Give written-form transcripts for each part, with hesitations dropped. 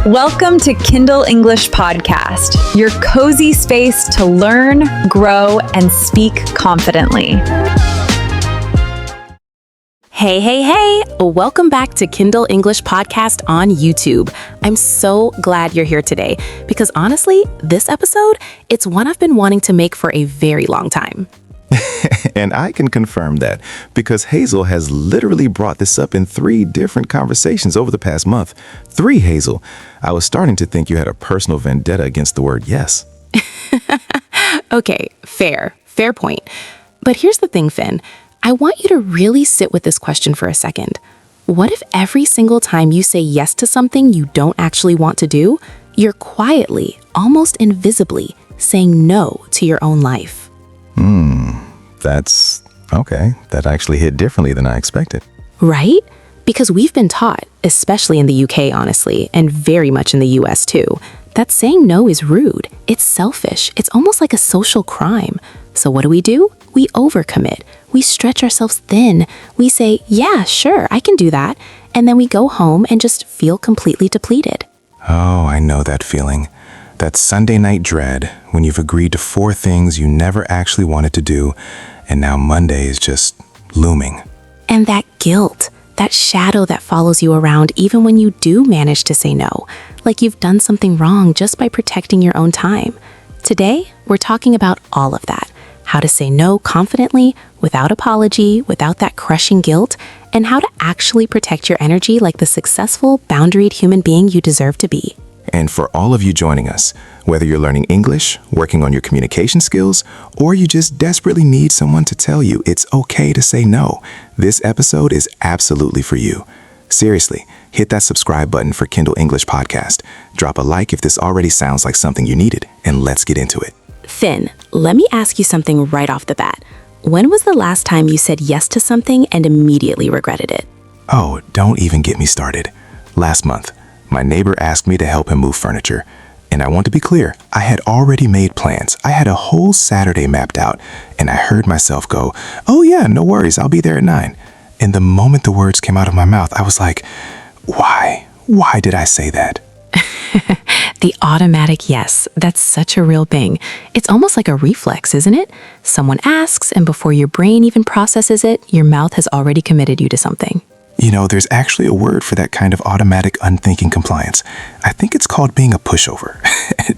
Welcome to Kindle English Podcast, your cozy space to learn, grow, and speak confidently. Hey. Welcome back to Kindle English Podcast on YouTube. I'm so glad you're here today because honestly, this episode, it's one I've been wanting to make for a very long time. And I can confirm that because Hazel has literally brought this up in 3 different conversations over the past month. 3, Hazel. I was starting to think you had a personal vendetta against the word yes. Okay, fair point. But here's the thing, Finn. I want you to really sit with this question for a second. What if every single time you say yes to something you don't actually want to do, you're quietly, almost invisibly, saying no to your own life? That's okay. That actually hit differently than I expected. Right? Because we've been taught, especially in the UK, honestly, and very much in the US too, that saying no is rude. It's selfish. It's almost like a social crime. So what do? We overcommit. We stretch ourselves thin. We say, yeah, sure, I can do that. And then we go home and just feel completely depleted. Oh, I know that feeling. That Sunday night dread when you've agreed to 4 things you never actually wanted to do, and now Monday is just looming. And that guilt, that shadow that follows you around even when you do manage to say no, like you've done something wrong just by protecting your own time. Today, we're talking about all of that. How to say no confidently, without apology, without that crushing guilt, and how to actually protect your energy like the successful, boundaried human being you deserve to be. And for all of you joining us, whether you're learning English, working on your communication skills, or you just desperately need someone to tell you it's okay to say no, this episode is absolutely for you. Seriously, hit that subscribe button for Kindle English Podcast. Drop a like if this already sounds like something you needed, and let's get into it. Finn, let me ask you something right off the bat. When was the last time you said yes to something and immediately regretted it? Oh, don't even get me started. Last month, my neighbor asked me to help him move furniture. And I want to be clear, I had already made plans. I had a whole Saturday mapped out, and I heard myself go, oh yeah, no worries, I'll be there at 9. And the moment the words came out of my mouth, I was like, why? Why did I say that? The automatic yes, that's such a real thing. It's almost like a reflex, isn't it? Someone asks, and before your brain even processes it, your mouth has already committed you to something. You know, there's actually a word for that kind of automatic, unthinking compliance. I think it's called being a pushover.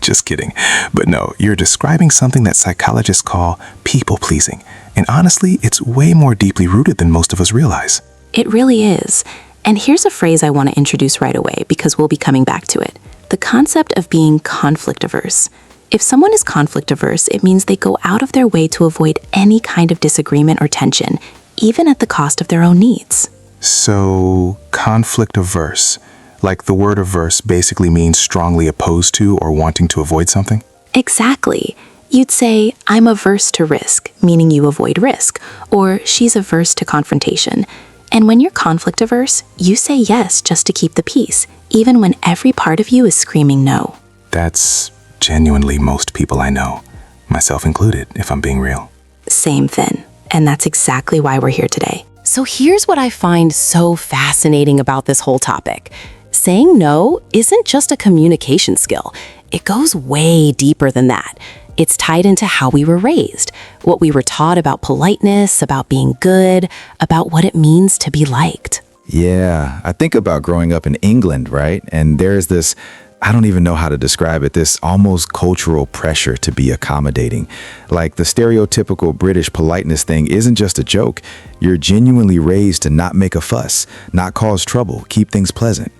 Just kidding. But no, you're describing something that psychologists call people-pleasing. And honestly, it's way more deeply rooted than most of us realize. It really is. And here's a phrase I want to introduce right away because we'll be coming back to it. The concept of being conflict-averse. If someone is conflict-averse, it means they go out of their way to avoid any kind of disagreement or tension, even at the cost of their own needs. So, conflict-averse, like the word averse basically means strongly opposed to or wanting to avoid something? Exactly. You'd say, I'm averse to risk, meaning you avoid risk, or she's averse to confrontation. And when you're conflict-averse, you say yes just to keep the peace, even when every part of you is screaming no. That's genuinely most people I know, myself included, if I'm being real. Same, Finn. And that's exactly why we're here today. So here's what I find so fascinating about this whole topic. Saying no isn't just a communication skill. It goes way deeper than that. It's tied into how we were raised, what we were taught about politeness, about being good, about what it means to be liked. Yeah, I think about growing up in England, right? And there's this, I don't even know how to describe it, this almost cultural pressure to be accommodating. Like the stereotypical British politeness thing isn't just a joke. You're genuinely raised to not make a fuss, not cause trouble, keep things pleasant.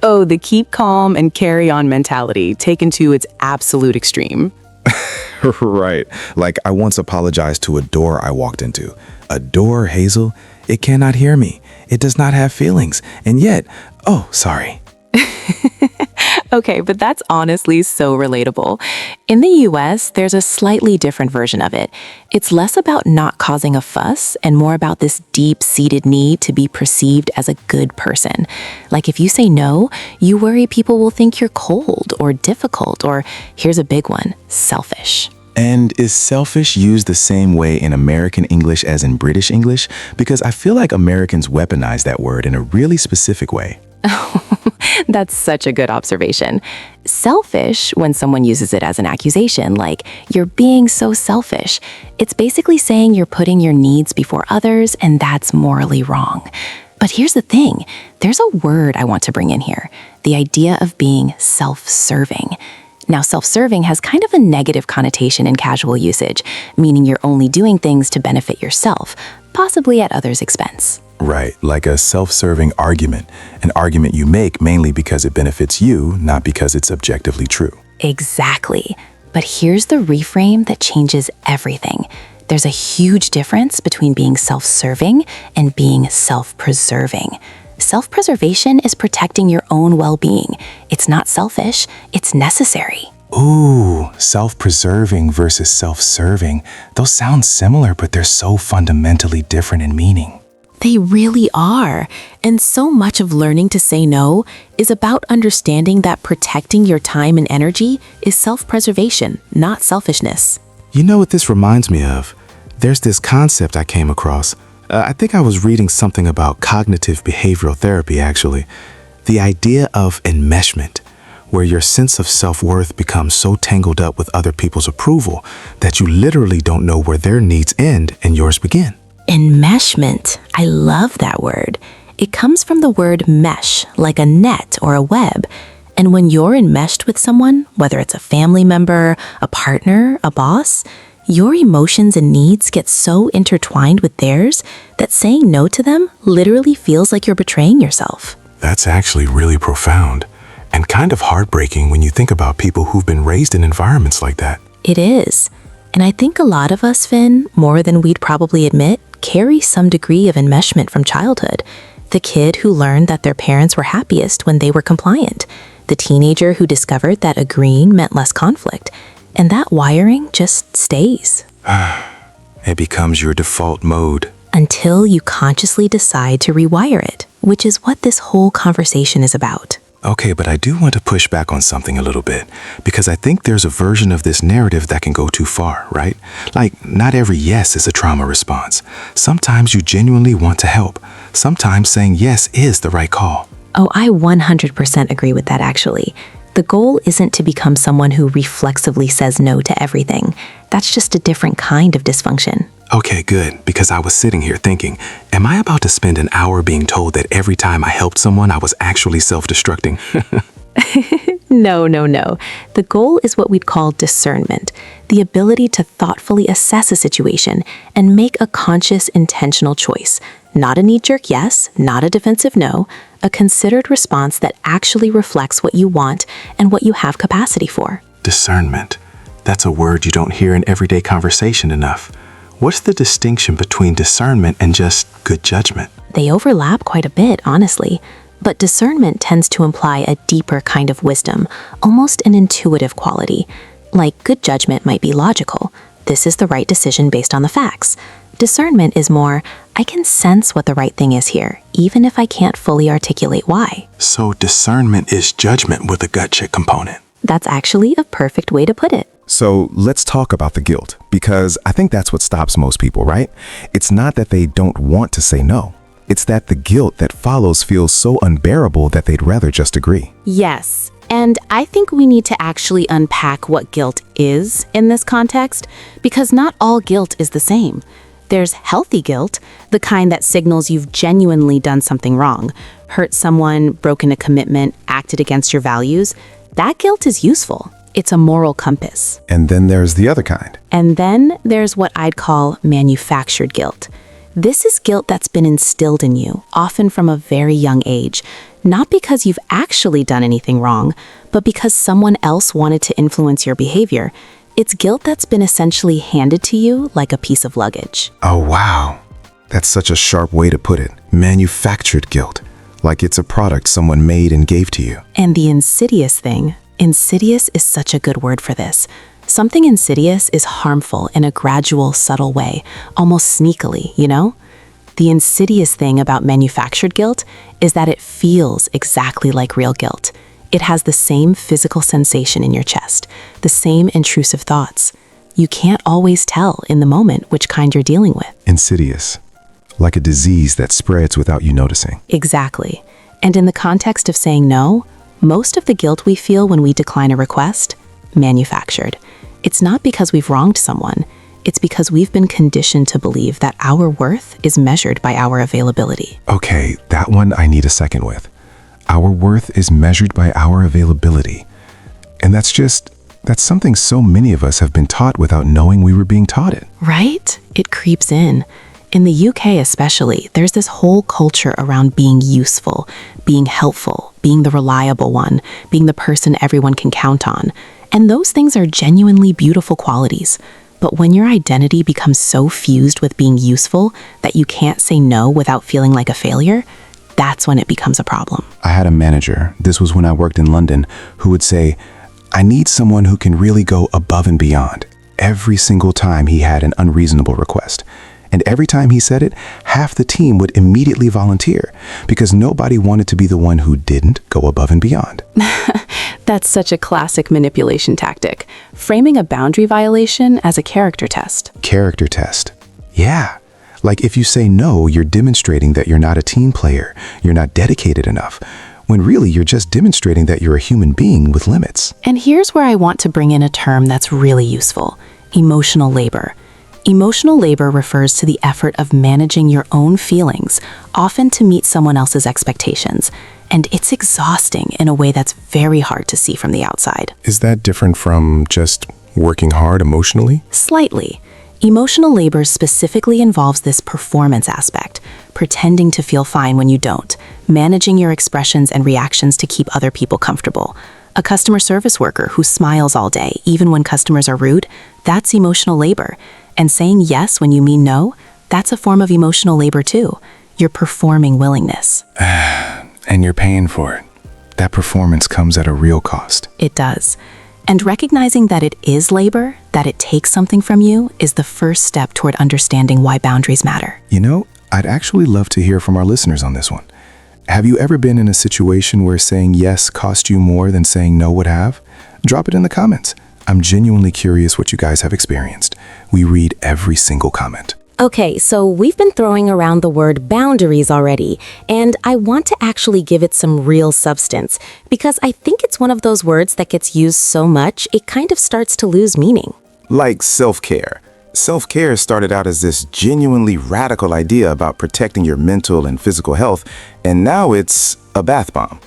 Oh, the keep calm and carry on mentality taken to its absolute extreme. Right. Like I once apologized to a door I walked into. A door, Hazel? It cannot hear me. It does not have feelings. And yet, oh, sorry. Okay, but that's honestly so relatable. In the US, there's a slightly different version of it. It's less about not causing a fuss and more about this deep-seated need to be perceived as a good person. Like if you say no, you worry people will think you're cold or difficult or, here's a big one, selfish. And is selfish used the same way in American English as in British English? Because I feel like Americans weaponize that word in a really specific way. That's such a good observation. Selfish, when someone uses it as an accusation, like, you're being so selfish, it's basically saying you're putting your needs before others, and that's morally wrong. But here's the thing, there's a word I want to bring in here, the idea of being self-serving. Now, self-serving has kind of a negative connotation in casual usage, meaning you're only doing things to benefit yourself, possibly at others' expense. Right, like a self-serving argument, an argument you make mainly because it benefits you, not because it's objectively true. Exactly. But here's the reframe that changes everything. There's a huge difference between being self-serving and being self-preserving. Self-preservation is protecting your own well-being. It's not selfish, it's necessary. Ooh, self-preserving versus self-serving. Those sound similar, but they're so fundamentally different in meaning. They really are. And so much of learning to say no is about understanding that protecting your time and energy is self-preservation, not selfishness. You know what this reminds me of? There's this concept I came across. I think I was reading something about cognitive behavioral therapy, actually. The idea of enmeshment, where your sense of self-worth becomes so tangled up with other people's approval that you literally don't know where their needs end and yours begin. Enmeshment. I love that word. It comes from the word mesh, like a net or a web. And when you're enmeshed with someone, whether it's a family member, a partner, a boss, your emotions and needs get so intertwined with theirs that saying no to them literally feels like you're betraying yourself. That's actually really profound and kind of heartbreaking when you think about people who've been raised in environments like that. It is. And I think a lot of us, Finn, more than we'd probably admit, carry some degree of enmeshment from childhood. The kid who learned that their parents were happiest when they were compliant. The teenager who discovered that agreeing meant less conflict. And that wiring just stays. It becomes your default mode. Until you consciously decide to rewire it, which is what this whole conversation is about. Okay, but I do want to push back on something a little bit, because I think there's a version of this narrative that can go too far, right? Like, not every yes is a trauma response. Sometimes you genuinely want to help. Sometimes saying yes is the right call. Oh, I 100% agree with that, actually. The goal isn't to become someone who reflexively says no to everything. That's just a different kind of dysfunction. Okay, good, because I was sitting here thinking, am I about to spend an hour being told that every time I helped someone, I was actually self-destructing? No. The goal is what we'd call discernment, the ability to thoughtfully assess a situation and make a conscious, intentional choice. Not a knee-jerk yes, not a defensive no, a considered response that actually reflects what you want and what you have capacity for. Discernment. That's a word you don't hear in everyday conversation enough. What's the distinction between discernment and just good judgment? They overlap quite a bit, honestly. But discernment tends to imply a deeper kind of wisdom, almost an intuitive quality. Like good judgment might be logical. This is the right decision based on the facts. Discernment is more, I can sense what the right thing is here, even if I can't fully articulate why. So discernment is judgment with a gut check component. That's actually a perfect way to put it. So let's talk about the guilt, because I think that's what stops most people, right? It's not that they don't want to say no. It's that the guilt that follows feels so unbearable that they'd rather just agree. Yes, and I think we need to actually unpack what guilt is in this context, because not all guilt is the same. There's healthy guilt, the kind that signals you've genuinely done something wrong, hurt someone, broken a commitment, acted against your values. That guilt is useful. It's a moral compass. And then there's the other kind. And then there's what I'd call manufactured guilt. This is guilt that's been instilled in you, often from a very young age, not because you've actually done anything wrong, but because someone else wanted to influence your behavior. It's guilt that's been essentially handed to you like a piece of luggage. Oh, wow. That's such a sharp way to put it. Manufactured guilt. Like it's a product someone made and gave to you. And the insidious thing, insidious is such a good word for this. Something insidious is harmful in a gradual, subtle way, almost sneakily, you know? The insidious thing about manufactured guilt is that it feels exactly like real guilt. It has the same physical sensation in your chest, the same intrusive thoughts. You can't always tell in the moment which kind you're dealing with. Insidious. Like a disease that spreads without you noticing. Exactly. And in the context of saying no, most of the guilt we feel when we decline a request, manufactured. It's not because we've wronged someone. It's because we've been conditioned to believe that our worth is measured by our availability. Okay, that one I need a second with. Our worth is measured by our availability. And that's something so many of us have been taught without knowing we were being taught it. Right? It creeps in. In the UK especially, there's this whole culture around being useful, being helpful, being the reliable one, being the person everyone can count on. And those things are genuinely beautiful qualities. But when your identity becomes so fused with being useful that you can't say no without feeling like a failure, that's when it becomes a problem. I had a manager, this was when I worked in London, who would say, I need someone who can really go above and beyond every single time he had an unreasonable request. And every time he said it, half the team would immediately volunteer because nobody wanted to be the one who didn't go above and beyond. That's such a classic manipulation tactic, framing a boundary violation as a character test. Character test. Yeah. Like if you say no, you're demonstrating that you're not a team player, you're not dedicated enough, when really you're just demonstrating that you're a human being with limits. And here's where I want to bring in a term that's really useful: emotional labor. Emotional labor refers to the effort of managing your own feelings, often to meet someone else's expectations. And it's exhausting in a way that's very hard to see from the outside. Is that different from just working hard emotionally? Slightly. Emotional labor specifically involves this performance aspect, pretending to feel fine when you don't, managing your expressions and reactions to keep other people comfortable. A customer service worker who smiles all day, even when customers are rude, that's emotional labor. And saying yes when you mean no, that's a form of emotional labor too. You're performing willingness. And you're paying for it. That performance comes at a real cost. It does. And recognizing that it is labor, that it takes something from you, is the first step toward understanding why boundaries matter. You know, I'd actually love to hear from our listeners on this one. Have you ever been in a situation where saying yes cost you more than saying no would have? Drop it in the comments. I'm genuinely curious what you guys have experienced. We read every single comment. Okay, so we've been throwing around the word boundaries already, and I want to actually give it some real substance, because I think it's one of those words that gets used so much, it kind of starts to lose meaning. Like self-care. Self-care started out as this genuinely radical idea about protecting your mental and physical health, and now it's a bath bomb.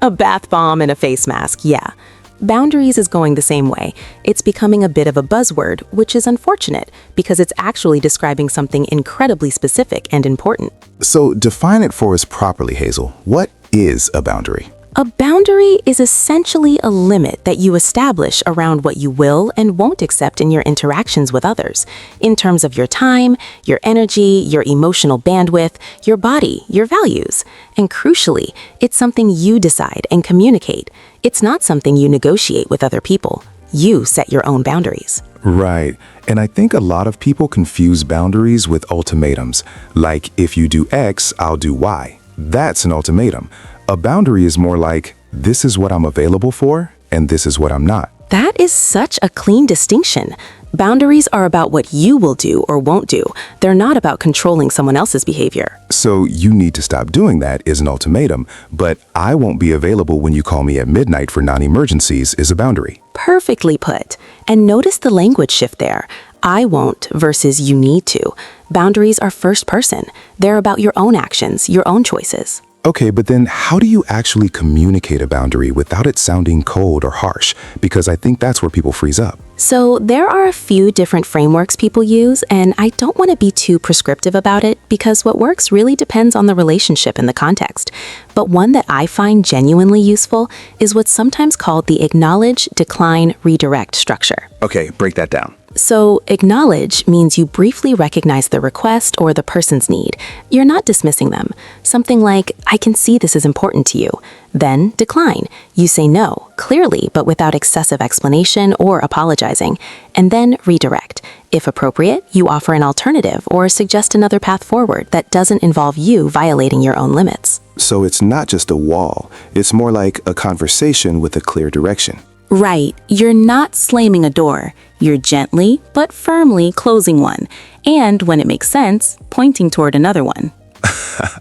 A bath bomb and a face mask, yeah. Boundaries is going the same way. It's becoming a bit of a buzzword, which is unfortunate because it's actually describing something incredibly specific and important. So define it for us properly, Hazel. What is a boundary? A boundary is essentially a limit that you establish around what you will and won't accept in your interactions with others, in terms of your time, your energy, your emotional bandwidth, your body, your values. And crucially, it's something you decide and communicate. It's not something you negotiate with other people. You set your own boundaries. Right. And I think a lot of people confuse boundaries with ultimatums. Like, if you do X, I'll do Y. That's an ultimatum. A boundary is more like, this is what I'm available for, and this is what I'm not. That is such a clean distinction. Boundaries are about what you will do or won't do. They're not about controlling someone else's behavior. So you need to stop doing that is an ultimatum, but I won't be available when you call me at midnight for non-emergencies is a boundary. Perfectly put. And notice the language shift there. I won't versus you need to. Boundaries are first person. They're about your own actions, your own choices. Okay, but then how do you actually communicate a boundary without it sounding cold or harsh? Because I think that's where people freeze up. So there are a few different frameworks people use, and I don't want to be too prescriptive about it because what works really depends on the relationship and the context. But one that I find genuinely useful is what's sometimes called the acknowledge, decline, redirect structure. Okay, break that down. So acknowledge means you briefly recognize the request or the person's need. You're not dismissing them. Something like, I can see this is important to you. Then decline. You say no, clearly, but without excessive explanation or apologizing. And then redirect. If appropriate, you offer an alternative or suggest another path forward that doesn't involve you violating your own limits. So it's not just a wall. It's more like a conversation with a clear direction. Right. You're not slamming a door. You're gently but firmly closing one. And when it makes sense, pointing toward another one.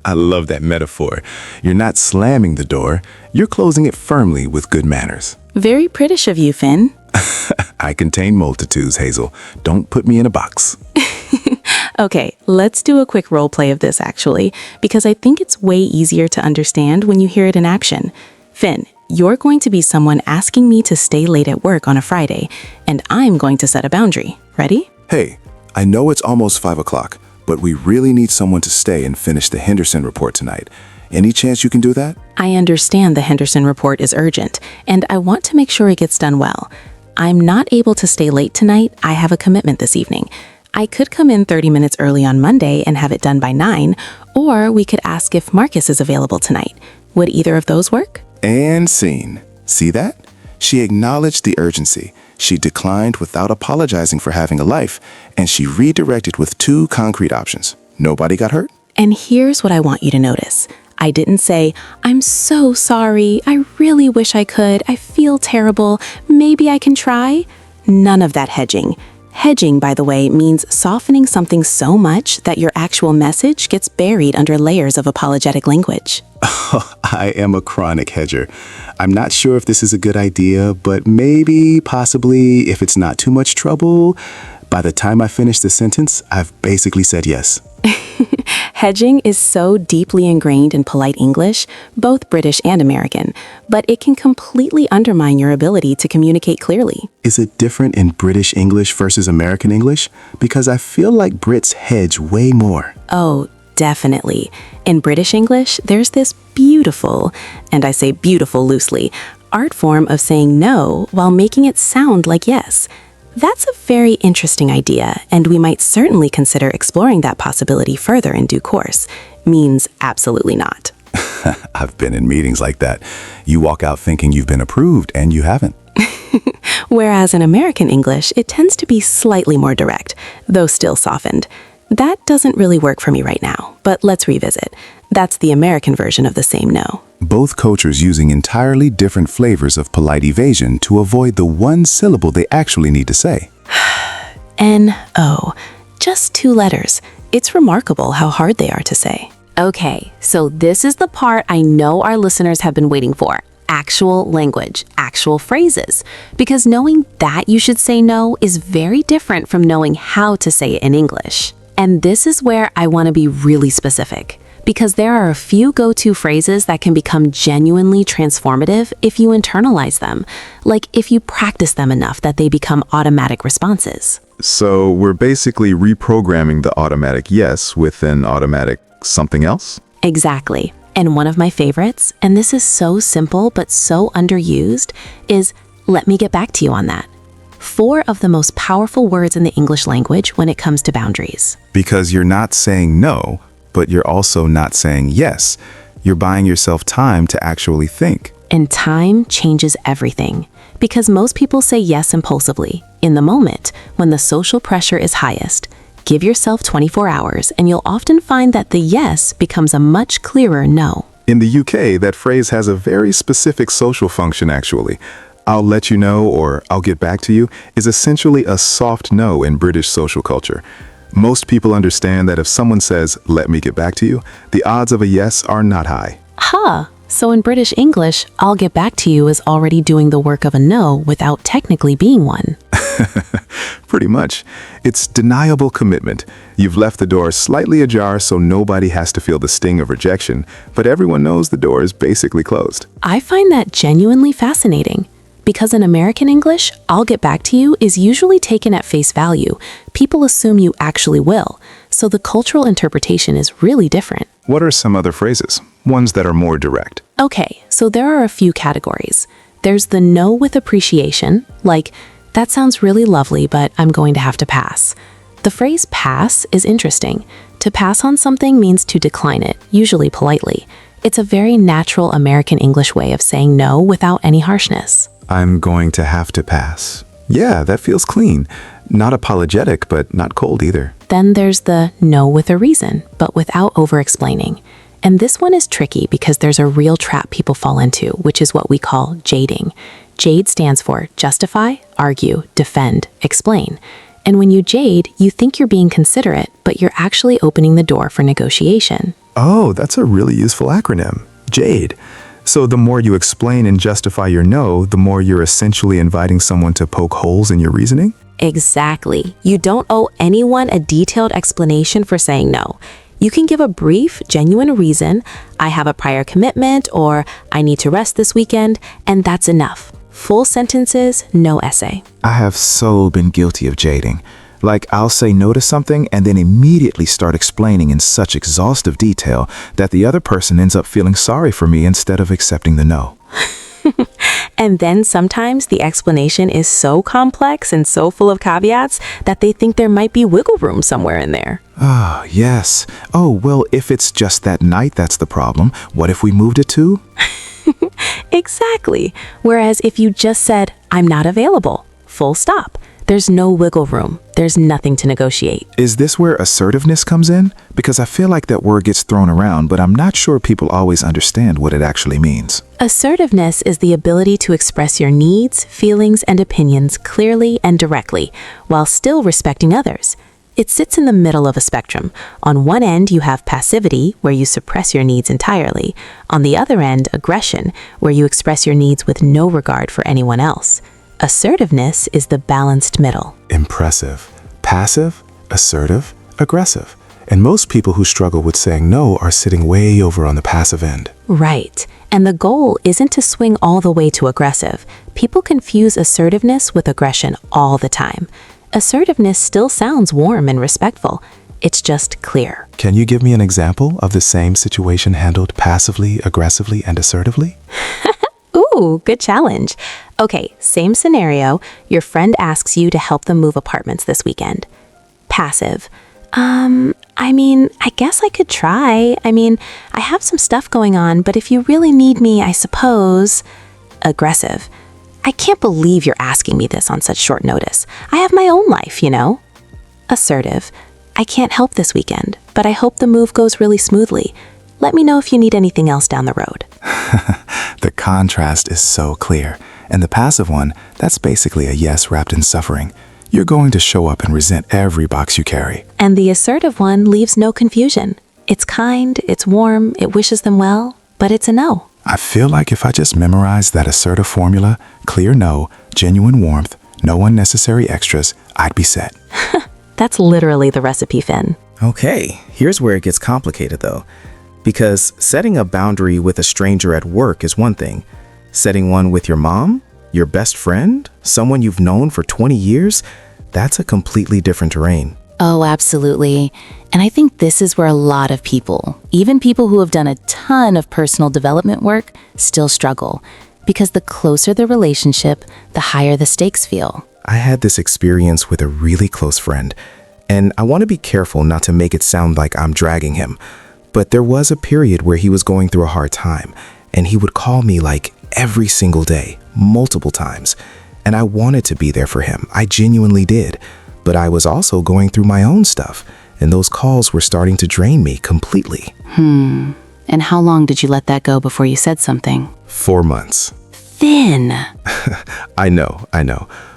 I love that metaphor. You're not slamming the door, you're closing it firmly with good manners. Very British of you, Finn. I contain multitudes, Hazel. Don't put me in a box. Okay, let's do a quick role play of this actually, because I think it's way easier to understand when you hear it in action. Finn, you're going to be someone asking me to stay late at work on a Friday, and I'm going to set a boundary. Ready? Hey, I know it's almost 5 o'clock, but we really need someone to stay and finish the Henderson report tonight. Any chance you can do that? I understand the Henderson report is urgent, and I want to make sure it gets done well. I'm not able to stay late tonight. I have a commitment this evening. I could come in 30 minutes early on Monday and have it done by 9, or we could ask if Marcus is available tonight. Would either of those work? And scene. See that? She acknowledged the urgency. She declined without apologizing for having a life, and she redirected with 2 concrete options. Nobody got hurt? And here's what I want you to notice. I didn't say, I'm so sorry, I really wish I could, I feel terrible, maybe I can try. None of that hedging. Hedging, by the way, means softening something so much that your actual message gets buried under layers of apologetic language. I am a chronic hedger. I'm not sure if this is a good idea, but maybe, possibly, if it's not too much trouble, by the time I finish the sentence, I've basically said yes. Hedging is so deeply ingrained in polite English, both British and American, but it can completely undermine your ability to communicate clearly. Is it different in British English versus American English? Because I feel like Brits hedge way more. Oh, definitely. In British English, there's this beautiful, and I say beautiful loosely, art form of saying no while making it sound like yes. That's a very interesting idea, and we might certainly consider exploring that possibility further in due course. Means absolutely not. I've been in meetings like that. You walk out thinking you've been approved, and you haven't. Whereas in American English, it tends to be slightly more direct, though still softened. That doesn't really work for me right now, but let's revisit. That's the American version of the same no. Both cultures using entirely different flavors of polite evasion to avoid the one syllable they actually need to say. N-O. Just 2 letters. It's remarkable how hard they are to say. Okay, so this is the part I know our listeners have been waiting for. Actual language, actual phrases. Because knowing that you should say no is very different from knowing how to say it in English. And this is where I want to be really specific. Because there are a few go-to phrases that can become genuinely transformative if you internalize them, like if you practice them enough that they become automatic responses. So we're basically reprogramming the automatic yes with an automatic something else? Exactly. And one of my favorites, and this is so simple but so underused, is let me get back to you on that. 4 of the most powerful words in the English language when it comes to boundaries. Because you're not saying no, but you're also not saying yes. You're buying yourself time to actually think. And time changes everything. Because most people say yes impulsively, in the moment, when the social pressure is highest. Give yourself 24 hours, and you'll often find that the yes becomes a much clearer no. In the UK, that phrase has a very specific social function, actually. I'll let you know, or I'll get back to you, is essentially a soft no in British social culture. Most people understand that if someone says, let me get back to you, the odds of a yes are not high. So in British English, I'll get back to you is already doing the work of a no without technically being one. Pretty much. It's deniable commitment. You've left the door slightly ajar so nobody has to feel the sting of rejection, but everyone knows the door is basically closed. I find that genuinely fascinating. Because in American English, I'll get back to you is usually taken at face value. People assume you actually will. So the cultural interpretation is really different. What are some other phrases? Ones that are more direct. Okay, so there are a few categories. There's the no with appreciation, like, that sounds really lovely, but I'm going to have to pass. The phrase pass is interesting. To pass on something means to decline it, usually politely. It's a very natural American English way of saying no without any harshness. I'm going to have to pass. Yeah, that feels clean. Not apologetic, but not cold either. Then there's the no with a reason, but without over-explaining. And this one is tricky because there's a real trap people fall into, which is what we call jading. Jade stands for justify, argue, defend, explain. And when you jade, you think you're being considerate, but you're actually opening the door for negotiation. Oh, that's a really useful acronym. JADE. So the more you explain and justify your no, the more you're essentially inviting someone to poke holes in your reasoning? Exactly. You don't owe anyone a detailed explanation for saying no. You can give a brief, genuine reason, I have a prior commitment, or I need to rest this weekend, and that's enough. Full sentences, no essay. I have so been guilty of jading. Like, I'll say no to something and then immediately start explaining in such exhaustive detail that the other person ends up feeling sorry for me instead of accepting the no. And then sometimes the explanation is so complex and so full of caveats that they think there might be wiggle room somewhere in there. Ah, yes. Oh, well, if it's just that night that's the problem, what if we moved it to? Exactly. Whereas if you just said, I'm not available, full stop. There's no wiggle room. There's nothing to negotiate. Is this where assertiveness comes in? Because I feel like that word gets thrown around, but I'm not sure people always understand what it actually means. Assertiveness is the ability to express your needs, feelings, and opinions clearly and directly, while still respecting others. It sits in the middle of a spectrum. On one end, you have passivity, where you suppress your needs entirely. On the other end, aggression, where you express your needs with no regard for anyone else. Assertiveness is the balanced middle. Impressive. Passive, assertive, aggressive. And most people who struggle with saying no are sitting way over on the passive end. Right. And the goal isn't to swing all the way to aggressive. People confuse assertiveness with aggression all the time. Assertiveness still sounds warm and respectful. It's just clear. Can you give me an example of the same situation handled passively, aggressively, and assertively? Ooh, good challenge. Okay, same scenario. Your friend asks you to help them move apartments this weekend. Passive. I guess I could try. I have some stuff going on, but if you really need me, I suppose. Aggressive. I can't believe you're asking me this on such short notice. I have my own life, you know? Assertive. I can't help this weekend, but I hope the move goes really smoothly. Let me know if you need anything else down the road. The contrast is so clear. And the passive one, that's basically a yes wrapped in suffering. You're going to show up and resent every box you carry. And the assertive one leaves no confusion. It's kind, it's warm, it wishes them well, but it's a no. I feel like if I just memorized that assertive formula, clear no, genuine warmth, no unnecessary extras, I'd be set. That's literally the recipe, Finn. Okay, here's where it gets complicated though. Because setting a boundary with a stranger at work is one thing. Setting one with your mom, your best friend, someone you've known for 20 years, that's a completely different terrain. Oh, absolutely. And I think this is where a lot of people, even people who have done a ton of personal development work, still struggle. Because the closer the relationship, the higher the stakes feel. I had this experience with a really close friend, and I want to be careful not to make it sound like I'm dragging him. But there was a period where he was going through a hard time, and he would call me like every single day, multiple times. And I wanted to be there for him. I genuinely did. But I was also going through my own stuff, and those calls were starting to drain me completely. And how long did you let that go before you said something? 4 months. Finn! I know.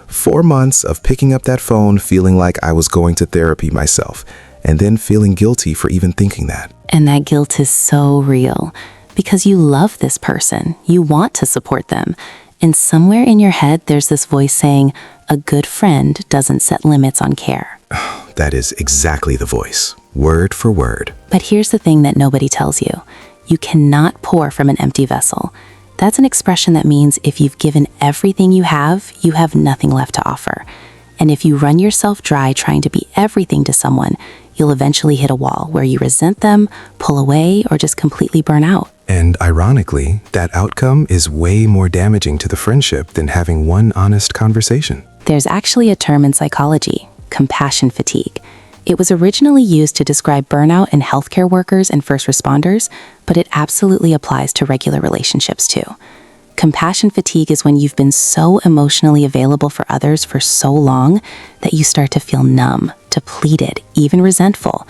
4 months of picking up that phone, feeling like I was going to therapy myself, and then feeling guilty for even thinking that. And that guilt is so real. Because you love this person. You want to support them. And somewhere in your head, there's this voice saying, a good friend doesn't set limits on care. That is exactly the voice, word for word. But here's the thing that nobody tells you. You cannot pour from an empty vessel. That's an expression that means if you've given everything you have nothing left to offer. And if you run yourself dry trying to be everything to someone, you'll eventually hit a wall where you resent them, pull away, or just completely burn out. And ironically, that outcome is way more damaging to the friendship than having one honest conversation. There's actually a term in psychology, compassion fatigue. It was originally used to describe burnout in healthcare workers and first responders, but it absolutely applies to regular relationships too. Compassion fatigue is when you've been so emotionally available for others for so long that you start to feel numb, depleted, even resentful.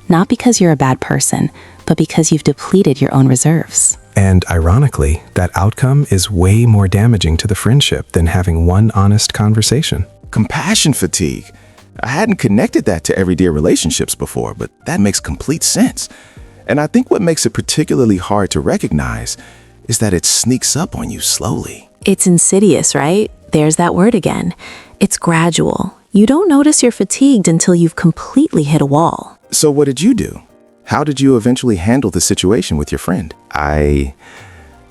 Not because you're a bad person, but because you've depleted your own reserves. And ironically, that outcome is way more damaging to the friendship than having one honest conversation. Compassion fatigue. I hadn't connected that to everyday relationships before, but that makes complete sense. And I think what makes it particularly hard to recognize is that it sneaks up on you slowly. It's insidious, right? There's that word again. It's gradual. You don't notice you're fatigued until you've completely hit a wall. So what did you do? How did you eventually handle the situation with your friend? I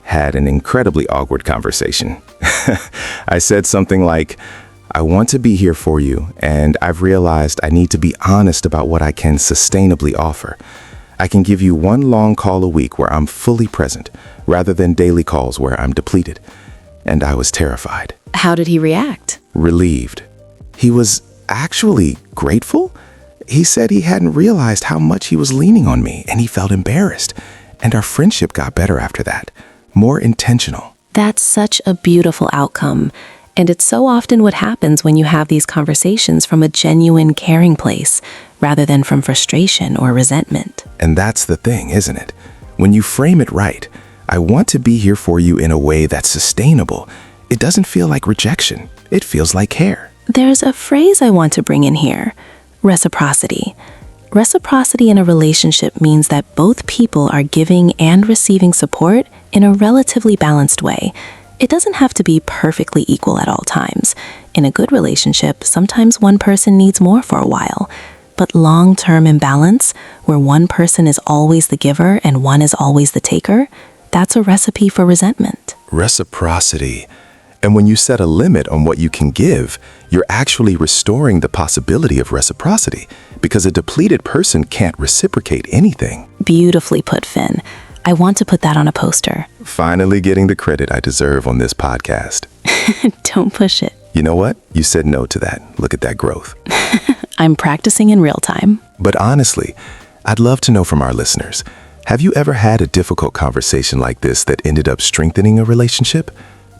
had an incredibly awkward conversation. I said something like, I want to be here for you, and I've realized I need to be honest about what I can sustainably offer. I can give you one long call a week where I'm fully present, rather than daily calls where I'm depleted. And I was terrified. How did he react? Relieved. He was actually grateful. He said he hadn't realized how much he was leaning on me, and he felt embarrassed. And our friendship got better after that. More intentional. That's such a beautiful outcome. And it's so often what happens when you have these conversations from a genuine caring place, rather than from frustration or resentment. And that's the thing, isn't it? When you frame it right, I want to be here for you in a way that's sustainable. It doesn't feel like rejection. It feels like care. There's a phrase I want to bring in here. Reciprocity. Reciprocity in a relationship means that both people are giving and receiving support in a relatively balanced way. It doesn't have to be perfectly equal at all times. In a good relationship, sometimes one person needs more for a while. But long-term imbalance, where one person is always the giver and one is always the taker, that's a recipe for resentment. Reciprocity. And when you set a limit on what you can give, you're actually restoring the possibility of reciprocity, because a depleted person can't reciprocate anything. Beautifully put, Finn. I want to put that on a poster. Finally getting the credit I deserve on this podcast. Don't push it. You know what? You said no to that. Look at that growth. I'm practicing in real time. But honestly, I'd love to know from our listeners, have you ever had a difficult conversation like this that ended up strengthening a relationship?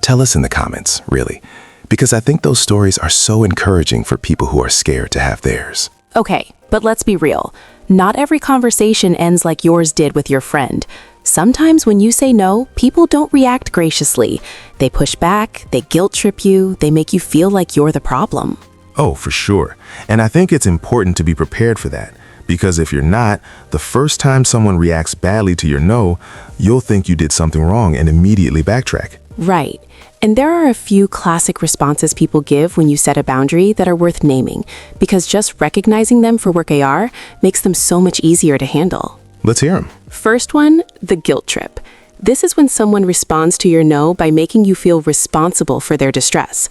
Tell us in the comments, really, because I think those stories are so encouraging for people who are scared to have theirs. Okay, but let's be real. Not every conversation ends like yours did with your friend. Sometimes when you say no, people don't react graciously. They push back, they guilt trip you, they make you feel like you're the problem. Oh, for sure. And I think it's important to be prepared for that, because if you're not, the first time someone reacts badly to your no, you'll think you did something wrong and immediately backtrack. Right. And there are a few classic responses people give when you set a boundary that are worth naming, because just recognizing them for what they are makes them so much easier to handle. Let's hear them. First one, the guilt trip. This is when someone responds to your no by making you feel responsible for their distress.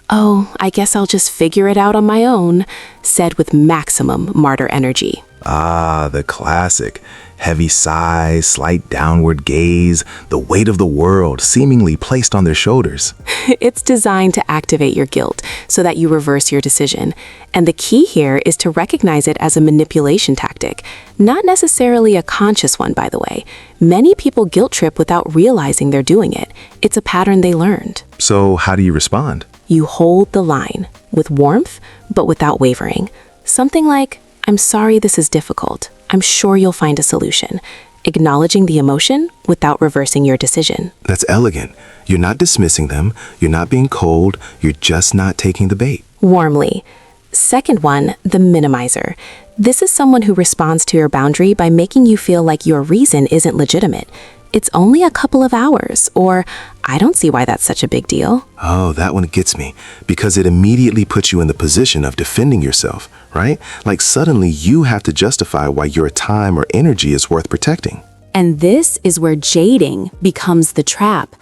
Oh, I guess I'll just figure it out on my own, said with maximum martyr energy. Ah, the classic. Heavy sigh, slight downward gaze, the weight of the world seemingly placed on their shoulders. It's designed to activate your guilt so that you reverse your decision. And the key here is to recognize it as a manipulation tactic, not necessarily a conscious one, by the way. Many people guilt trip without realizing they're doing it. It's a pattern they learned. So how do you respond? You hold the line with warmth, but without wavering. Something like, I'm sorry this is difficult. I'm sure you'll find a solution. Acknowledging the emotion without reversing your decision. That's elegant. You're not dismissing them. You're not being cold. You're just not taking the bait. Warmly. Second one, the minimizer. This is someone who responds to your boundary by making you feel like your reason isn't legitimate. It's only a couple of hours, or I don't see why that's such a big deal. Oh, that one gets me, because it immediately puts you in the position of defending yourself, right? Like suddenly you have to justify why your time or energy is worth protecting. And this is where jading becomes the trap.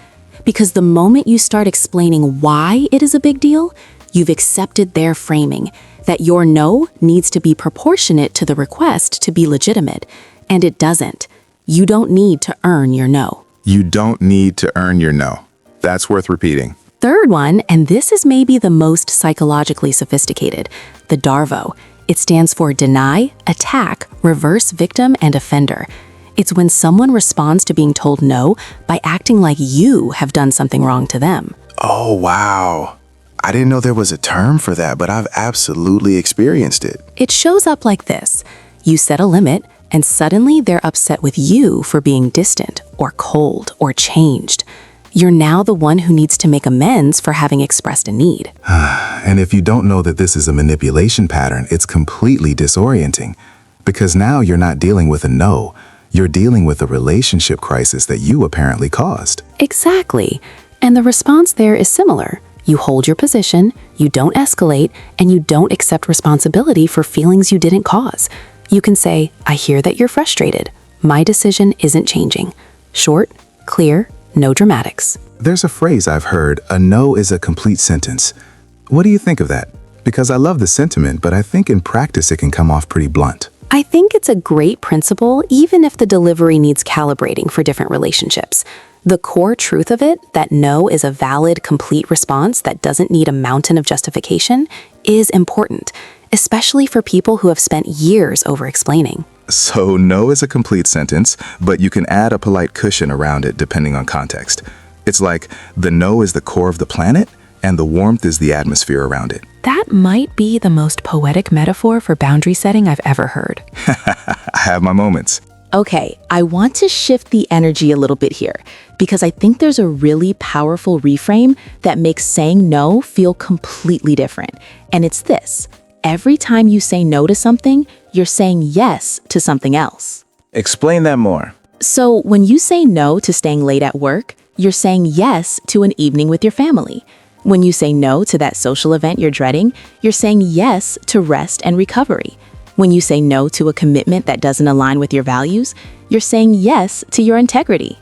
Because the moment you start explaining why it is a big deal, you've accepted their framing, that your no needs to be proportionate to the request to be legitimate. And it doesn't. You don't need to earn your no. You don't need to earn your no. That's worth repeating. Third one, and this is maybe the most psychologically sophisticated, the DARVO. It stands for deny, attack, reverse victim, and offender. It's when someone responds to being told no by acting like you have done something wrong to them. Oh, wow. I didn't know there was a term for that, but I've absolutely experienced it. It shows up like this. You set a limit, and suddenly they're upset with you for being distant or cold or changed. You're now the one who needs to make amends for having expressed a need. And if you don't know that this is a manipulation pattern, it's completely disorienting. Because now you're not dealing with a no. You're dealing with a relationship crisis that you apparently caused. Exactly. And the response there is similar. You hold your position, you don't escalate, and you don't accept responsibility for feelings you didn't cause. You can say, I hear that you're frustrated. My decision isn't changing. Short, clear, no dramatics. There's a phrase I've heard, a no is a complete sentence. What do you think of that? Because I love the sentiment, but I think in practice it can come off pretty blunt. I think it's a great principle, even if the delivery needs calibrating for different relationships. The core truth of it, that no is a valid, complete response that doesn't need a mountain of justification, is important, especially for people who have spent years over-explaining. So no is a complete sentence, but you can add a polite cushion around it depending on context. It's like the no is the core of the planet, and the warmth is the atmosphere around it. That might be the most poetic metaphor for boundary setting I've ever heard. I have my moments. Okay, I want to shift the energy a little bit here because I think there's a really powerful reframe that makes saying no feel completely different. And it's this: every time you say no to something, you're saying yes to something else. Explain that more. So when you say no to staying late at work, you're saying yes to an evening with your family. When you say no to that social event you're dreading, you're saying yes to rest and recovery. When you say no to a commitment that doesn't align with your values, you're saying yes to your integrity.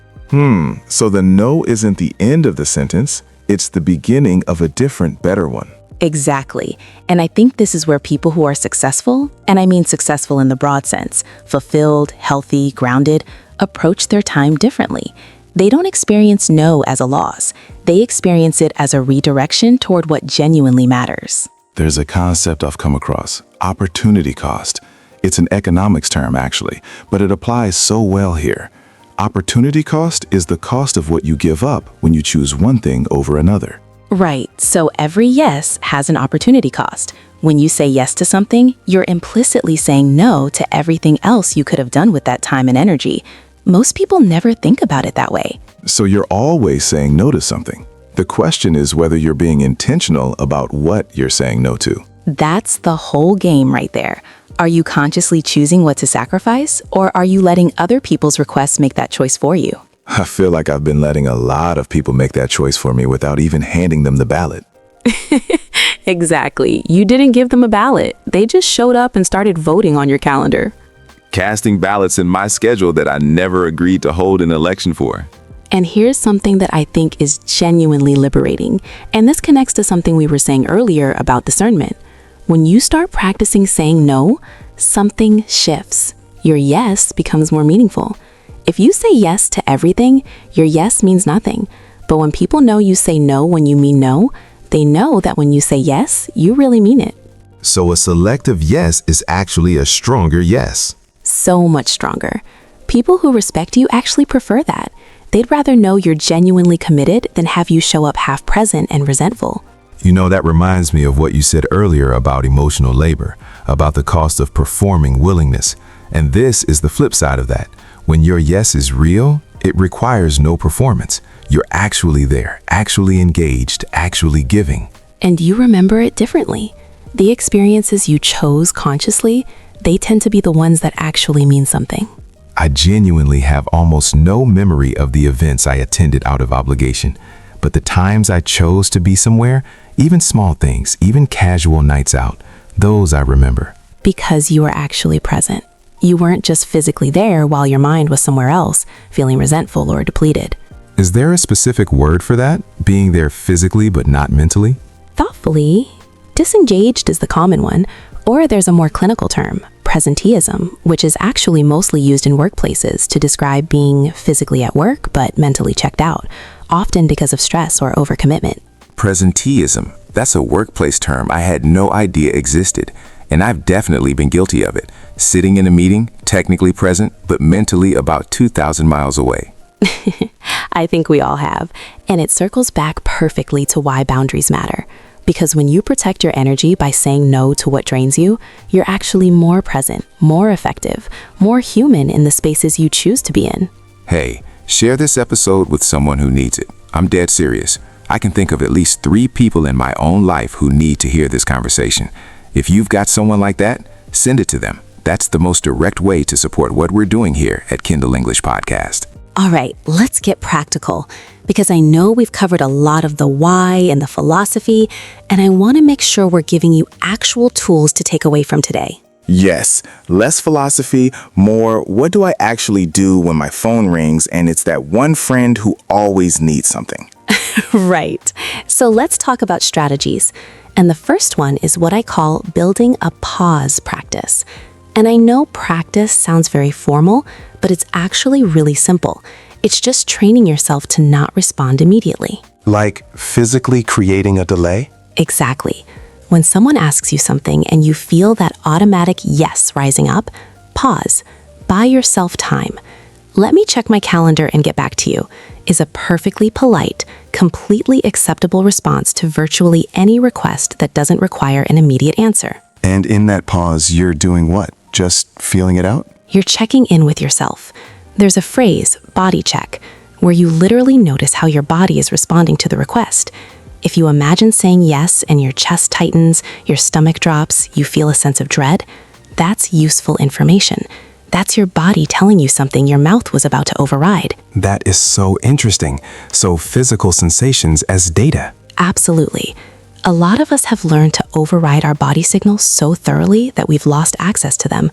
So the no isn't the end of the sentence, it's the beginning of a different, better one. Exactly. And I think this is where people who are successful, and I mean successful in the broad sense, fulfilled, healthy, grounded, approach their time differently. They don't experience no as a loss. They experience it as a redirection toward what genuinely matters. There's a concept I've come across, opportunity cost. It's an economics term, actually, but it applies so well here. Opportunity cost is the cost of what you give up when you choose one thing over another. Right, so every yes has an opportunity cost. When you say yes to something, you're implicitly saying no to everything else you could have done with that time and energy. Most people never think about it that way. So you're always saying no to something. The question is whether you're being intentional about what you're saying no to. That's the whole game right there. Are you consciously choosing what to sacrifice, or are you letting other people's requests make that choice for you? I feel like I've been letting a lot of people make that choice for me without even handing them the ballot. Exactly. You didn't give them a ballot. They just showed up and started voting on your calendar. Casting ballots in my schedule that I never agreed to hold an election for. And here's something that I think is genuinely liberating. And this connects to something we were saying earlier about discernment. When you start practicing saying no, something shifts. Your yes becomes more meaningful. If you say yes to everything, your yes means nothing. But when people know you say no when you mean no, they know that when you say yes, you really mean it. So a selective yes is actually a stronger yes. So much stronger. People who respect you actually prefer that. They'd rather know you're genuinely committed than have you show up half present and resentful. You know, that reminds me of what you said earlier about emotional labor, about the cost of performing willingness. And this is the flip side of that. When your yes is real, it requires no performance. You're actually there, actually engaged, actually giving. And you remember it differently. The experiences you chose consciously, they tend to be the ones that actually mean something. I genuinely have almost no memory of the events I attended out of obligation, but the times I chose to be somewhere, even small things, even casual nights out, those I remember. Because you were actually present. You weren't just physically there while your mind was somewhere else, feeling resentful or depleted. Is there a specific word for that? Being there physically but not mentally? Thoughtfully, disengaged is the common one, or there's a more clinical term, presenteeism, which is actually mostly used in workplaces to describe being physically at work but mentally checked out, often because of stress or overcommitment. Presenteeism, that's a workplace term I had no idea existed, and I've definitely been guilty of it. Sitting in a meeting, technically present, but mentally about 2,000 miles away. I think we all have, and it circles back perfectly to why boundaries matter. Because when you protect your energy by saying no to what drains you, you're actually more present, more effective, more human in the spaces you choose to be in. Hey, share this episode with someone who needs it. I'm dead serious. I can think of at least 3 people in my own life who need to hear this conversation. If you've got someone like that, send it to them. That's the most direct way to support what we're doing here at Kindle English Podcast. All right, let's get practical, because I know we've covered a lot of the why and the philosophy, and I want to make sure we're giving you actual tools to take away from today. Yes, less philosophy, more what do I actually do when my phone rings and it's that one friend who always needs something. Right. So let's talk about strategies. And the first one is what I call building a pause practice. And I know practice sounds very formal, but it's actually really simple. It's just training yourself to not respond immediately. Like physically creating a delay? Exactly. When someone asks you something and you feel that automatic yes rising up, pause. Buy yourself time. Let me check my calendar and get back to you is a perfectly polite, completely acceptable response to virtually any request that doesn't require an immediate answer. And in that pause, you're doing what? Just feeling it out? You're checking in with yourself. There's a phrase, body check, where you literally notice how your body is responding to the request. If you imagine saying yes and your chest tightens, your stomach drops, you feel a sense of dread, that's useful information. That's your body telling you something your mouth was about to override. That is so interesting. So physical sensations as data. Absolutely. A lot of us have learned to override our body signals so thoroughly that we've lost access to them.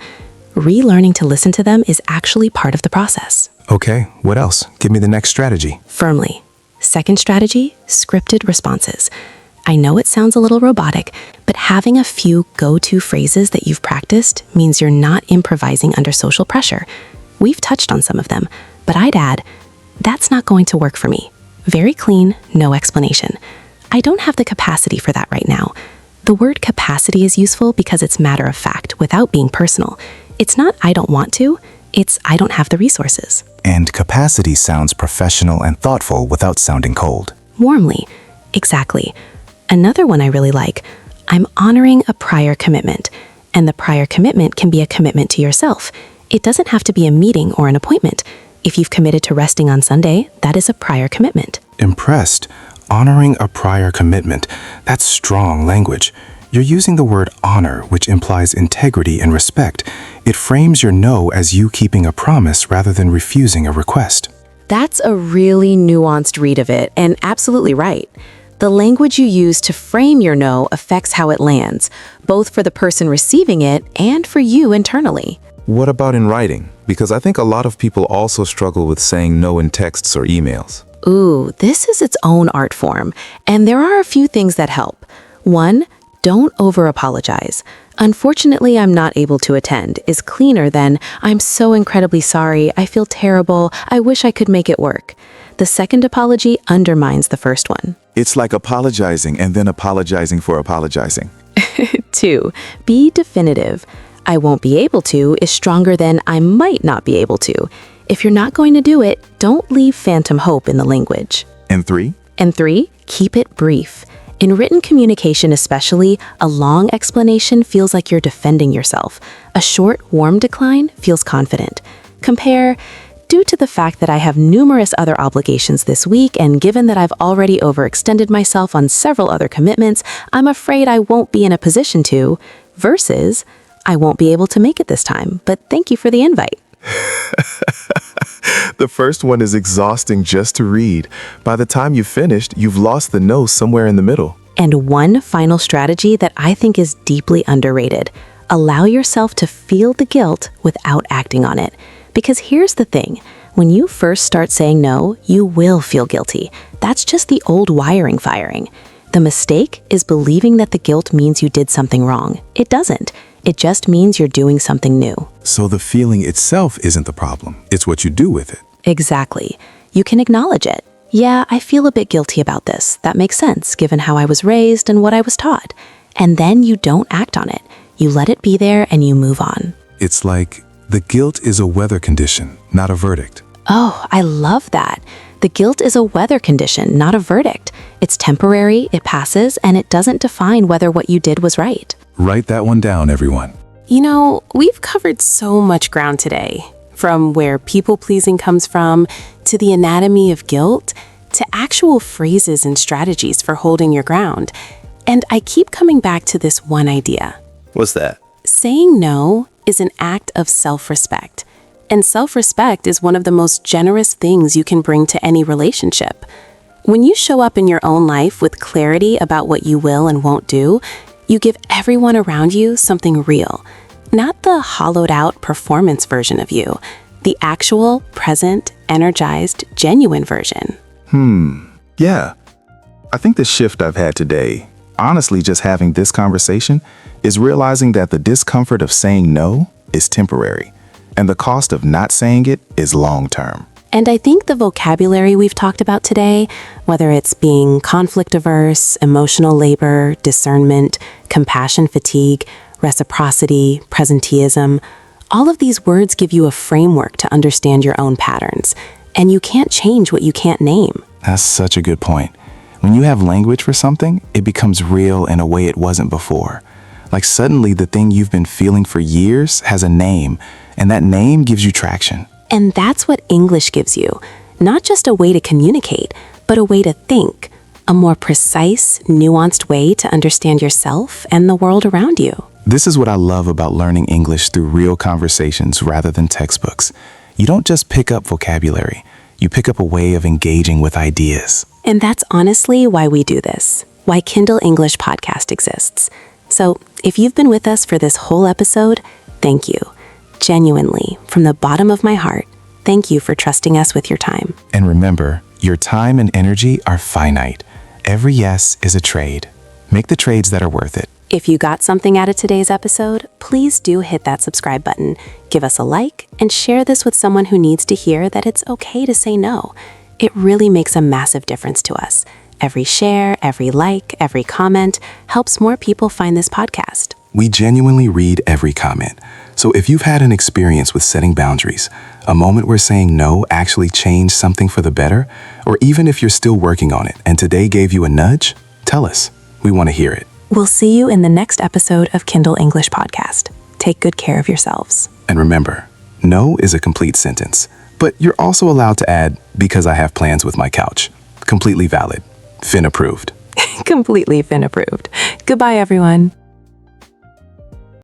Relearning to listen to them is actually part of the process. Okay, what else? Give me the next strategy. Firmly. Second strategy, scripted responses. I know it sounds a little robotic, but having a few go-to phrases that you've practiced means you're not improvising under social pressure. We've touched on some of them, but I'd add, that's not going to work for me. Very clean, no explanation. I don't have the capacity for that right now. The word capacity is useful because it's matter of fact without being personal. It's not I don't want to, it's I don't have the resources. And capacity sounds professional and thoughtful without sounding cold. Warmly. Exactly. Another one I really like, I'm honoring a prior commitment. And the prior commitment can be a commitment to yourself. It doesn't have to be a meeting or an appointment. If you've committed to resting on Sunday, that is a prior commitment. Impressed. Honoring a prior commitment. That's strong language. You're using the word honor, which implies integrity and respect. It frames your no as you keeping a promise rather than refusing a request. That's a really nuanced read of it, and absolutely right. The language you use to frame your no affects how it lands, both for the person receiving it and for you internally. What about in writing? Because I think a lot of people also struggle with saying no in texts or emails. Ooh, this is its own art form, and there are a few things that help. One, don't over-apologize. Unfortunately, I'm not able to attend is cleaner than, I'm so incredibly sorry, I feel terrible, I wish I could make it work. The second apology undermines the first one. It's like apologizing and then apologizing for apologizing. 2, be definitive. I won't be able to is stronger than I might not be able to. If you're not going to do it, don't leave phantom hope in the language. And 3? And 3, keep it brief. In written communication especially, a long explanation feels like you're defending yourself. A short, warm decline feels confident. Compare, due to the fact that I have numerous other obligations this week and given that I've already overextended myself on several other commitments, I'm afraid I won't be in a position to, versus, I won't be able to make it this time, but thank you for the invite. The first one is exhausting just to read. By the time you've finished, you've lost the no somewhere in the middle. And one final strategy that I think is deeply underrated. Allow yourself to feel the guilt without acting on it. Because here's the thing, when you first start saying no, you will feel guilty. That's just the old wiring firing. The mistake is believing that the guilt means you did something wrong. It doesn't. It just means you're doing something new. So the feeling itself isn't the problem. It's what you do with it. Exactly. You can acknowledge it. Yeah, I feel a bit guilty about this. That makes sense, given how I was raised and what I was taught. And then you don't act on it. You let it be there and you move on. It's like the guilt is a weather condition, not a verdict. Oh, I love that. The guilt is a weather condition, not a verdict. It's temporary, it passes, and it doesn't define whether what you did was right. Write that one down, everyone. You know, we've covered so much ground today, from where people-pleasing comes from, to the anatomy of guilt, to actual phrases and strategies for holding your ground. And I keep coming back to this one idea. What's that? Saying no is an act of self-respect. And self-respect is one of the most generous things you can bring to any relationship. When you show up in your own life with clarity about what you will and won't do, you give everyone around you something real, not the hollowed-out performance version of you, the actual, present, energized, genuine version. Yeah. I think the shift I've had today, honestly just having this conversation, is realizing that the discomfort of saying no is temporary, and the cost of not saying it is long-term. And I think the vocabulary we've talked about today, whether it's being conflict-averse, emotional labor, discernment, compassion fatigue, reciprocity, presenteeism, all of these words give you a framework to understand your own patterns. And you can't change what you can't name. That's such a good point. When you have language for something, it becomes real in a way it wasn't before. Like suddenly the thing you've been feeling for years has a name, and that name gives you traction. And that's what English gives you. Not just a way to communicate, but a way to think. A more precise, nuanced way to understand yourself and the world around you. This is what I love about learning English through real conversations rather than textbooks. You don't just pick up vocabulary, you pick up a way of engaging with ideas. And that's honestly why we do this, why Kindle English Podcast exists. So if you've been with us for this whole episode, thank you. Genuinely, from the bottom of my heart, thank you for trusting us with your time. And remember, your time and energy are finite. Every yes is a trade. Make the trades that are worth it. If you got something out of today's episode, please do hit that subscribe button, give us a like, and share this with someone who needs to hear that it's okay to say no. It really makes a massive difference to us. Every share, every like, every comment helps more people find this podcast. We genuinely read every comment. So if you've had an experience with setting boundaries, a moment where saying no actually changed something for the better, or even if you're still working on it and today gave you a nudge, tell us. We want to hear it. We'll see you in the next episode of Kindle English Podcast. Take good care of yourselves. And remember, no is a complete sentence, but you're also allowed to add, because I have plans with my couch. Completely valid. Finn approved. Completely Finn approved. Goodbye, everyone.